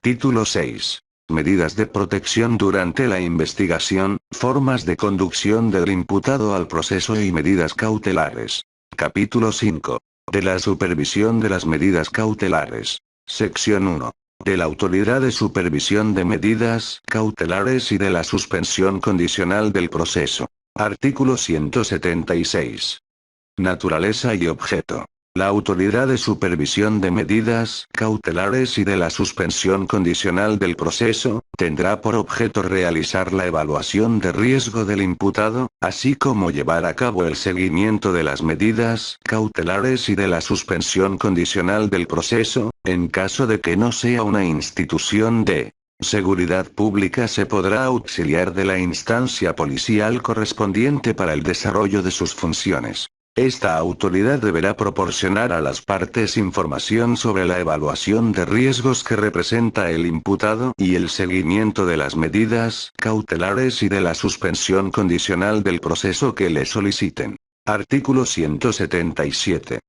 Título 6. Medidas de protección durante la investigación, formas de conducción del imputado al proceso y medidas cautelares. Capítulo 5. De la supervisión de las medidas cautelares. Sección 1. De la autoridad de supervisión de medidas cautelares y de la suspensión condicional del proceso. Artículo 176. Naturaleza y objeto. La autoridad de supervisión de medidas cautelares y de la suspensión condicional del proceso, tendrá por objeto realizar la evaluación de riesgo del imputado, así como llevar a cabo el seguimiento de las medidas cautelares y de la suspensión condicional del proceso, en caso de que no sea una institución de seguridad pública se podrá auxiliar de la instancia policial correspondiente para el desarrollo de sus funciones. Esta autoridad deberá proporcionar a las partes información sobre la evaluación de riesgos que representa el imputado y el seguimiento de las medidas cautelares y de la suspensión condicional del proceso que le soliciten. Artículo 177.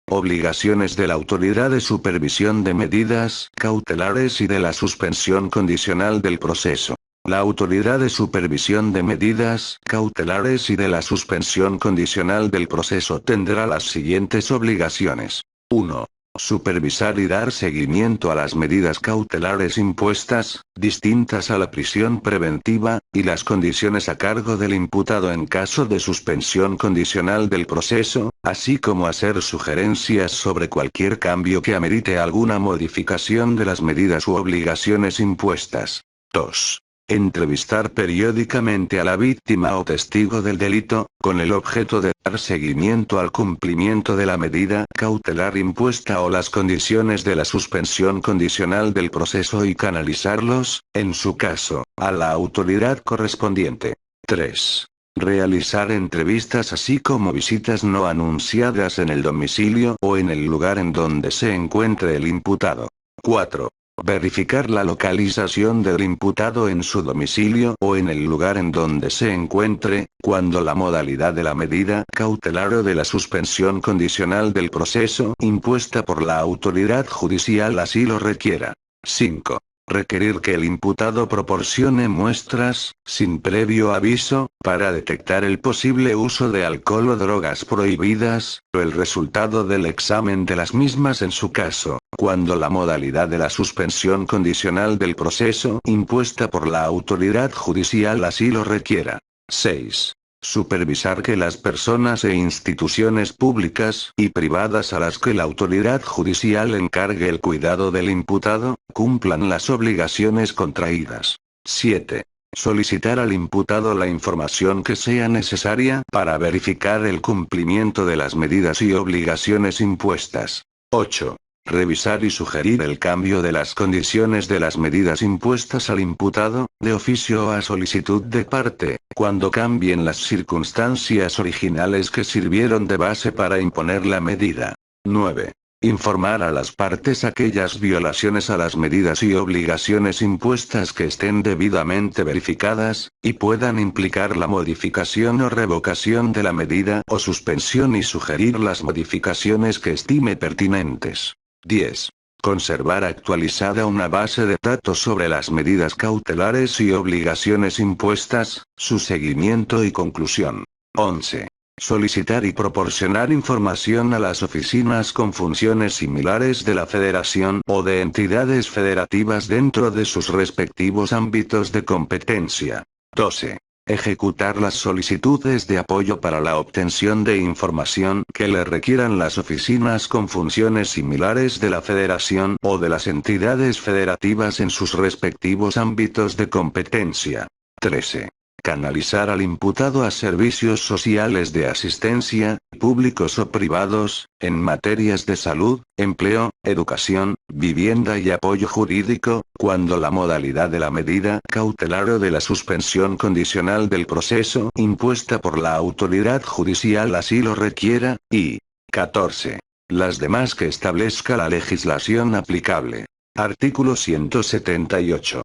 Obligaciones de la autoridad de supervisión de medidas cautelares y de la suspensión condicional del proceso. La autoridad de supervisión de medidas cautelares y de la suspensión condicional del proceso tendrá las siguientes obligaciones. 1. Supervisar y dar seguimiento a las medidas cautelares impuestas, distintas a la prisión preventiva, y las condiciones a cargo del imputado en caso de suspensión condicional del proceso, así como hacer sugerencias sobre cualquier cambio que amerite alguna modificación de las medidas u obligaciones impuestas. 2. Entrevistar periódicamente a la víctima o testigo del delito, con el objeto de dar seguimiento al cumplimiento de la medida cautelar impuesta o las condiciones de la suspensión condicional del proceso y canalizarlos, en su caso, a la autoridad correspondiente. 3. Realizar entrevistas así como visitas no anunciadas en el domicilio o en el lugar en donde se encuentre el imputado. 4. Verificar la localización del imputado en su domicilio o en el lugar en donde se encuentre, cuando la modalidad de la medida cautelar o de la suspensión condicional del proceso impuesta por la autoridad judicial así lo requiera. 5. Requerir que el imputado proporcione muestras, sin previo aviso, para detectar el posible uso de alcohol o drogas prohibidas, o el resultado del examen de las mismas en su caso, cuando la modalidad de la suspensión condicional del proceso impuesta por la autoridad judicial así lo requiera. 6. Supervisar que las personas e instituciones públicas y privadas a las que la autoridad judicial encargue el cuidado del imputado, cumplan las obligaciones contraídas. 7. Solicitar al imputado la información que sea necesaria para verificar el cumplimiento de las medidas y obligaciones impuestas. 8. Revisar y sugerir el cambio de las condiciones de las medidas impuestas al imputado, de oficio o a solicitud de parte, cuando cambien las circunstancias originales que sirvieron de base para imponer la medida. 9. Informar a las partes aquellas violaciones a las medidas y obligaciones impuestas que estén debidamente verificadas, y puedan implicar la modificación o revocación de la medida o suspensión y sugerir las modificaciones que estime pertinentes. 10. Conservar actualizada una base de datos sobre las medidas cautelares y obligaciones impuestas, su seguimiento y conclusión. 11. Solicitar y proporcionar información a las oficinas con funciones similares de la Federación o de entidades federativas dentro de sus respectivos ámbitos de competencia. 12. Ejecutar las solicitudes de apoyo para la obtención de información que le requieran las oficinas con funciones similares de la Federación o de las entidades federativas en sus respectivos ámbitos de competencia. 13. Canalizar al imputado a servicios sociales de asistencia, públicos o privados, en materias de salud, empleo, educación, vivienda y apoyo jurídico, cuando la modalidad de la medida cautelar o de la suspensión condicional del proceso impuesta por la autoridad judicial así lo requiera, y 14. Las demás que establezca la legislación aplicable. Artículo 178.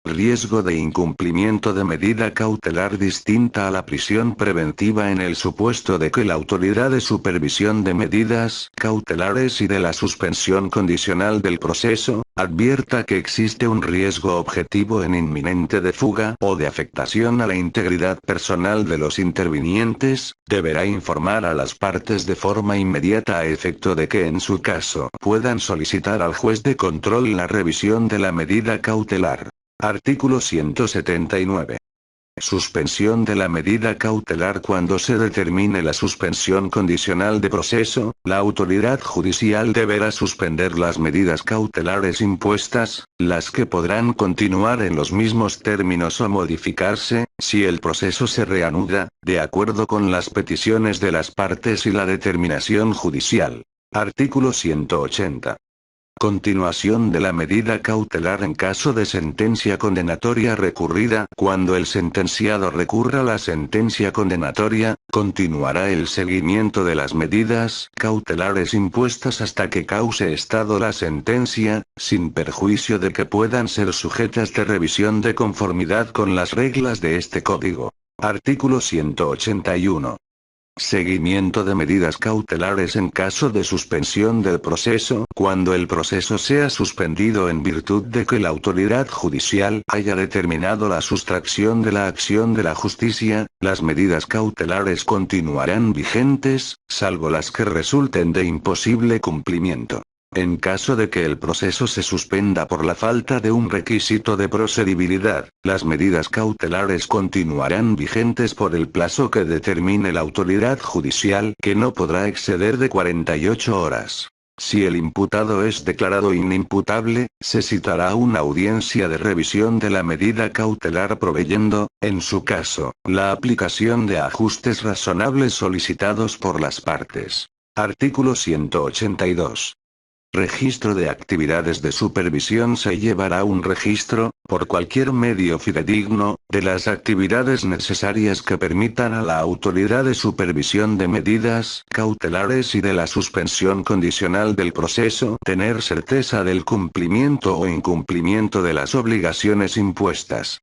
Riesgo de incumplimiento de medida cautelar distinta a la prisión preventiva en el supuesto de que la autoridad de supervisión de medidas cautelares y de la suspensión condicional del proceso, advierta que existe un riesgo objetivo en inminente de fuga o de afectación a la integridad personal de los intervinientes, deberá informar a las partes de forma inmediata a efecto de que en su caso puedan solicitar al juez de control la revisión de la medida cautelar. Artículo 179. Suspensión de la medida cautelar. Cuando se determine la suspensión condicional de proceso, la autoridad judicial deberá suspender las medidas cautelares impuestas, las que podrán continuar en los mismos términos o modificarse, si el proceso se reanuda, de acuerdo con las peticiones de las partes y la determinación judicial. Artículo 180. Continuación de la medida cautelar en caso de sentencia condenatoria recurrida. Cuando el sentenciado recurra la sentencia condenatoria, continuará el seguimiento de las medidas cautelares impuestas hasta que cause estado la sentencia, sin perjuicio de que puedan ser sujetas de revisión de conformidad con las reglas de este código. Artículo 181. Seguimiento de medidas cautelares en caso de suspensión del proceso. Cuando el proceso sea suspendido en virtud de que la autoridad judicial haya determinado la sustracción de la acción de la justicia, las medidas cautelares continuarán vigentes, salvo las que resulten de imposible cumplimiento. En caso de que el proceso se suspenda por la falta de un requisito de procedibilidad, las medidas cautelares continuarán vigentes por el plazo que determine la autoridad judicial, que no podrá exceder de 48 horas. Si el imputado es declarado inimputable, se citará una audiencia de revisión de la medida cautelar proveyendo, en su caso, la aplicación de ajustes razonables solicitados por las partes. Artículo 182. Registro de actividades de supervisión. Se llevará un registro, por cualquier medio fidedigno, de las actividades necesarias que permitan a la autoridad de supervisión de medidas cautelares y de la suspensión condicional del proceso tener certeza del cumplimiento o incumplimiento de las obligaciones impuestas.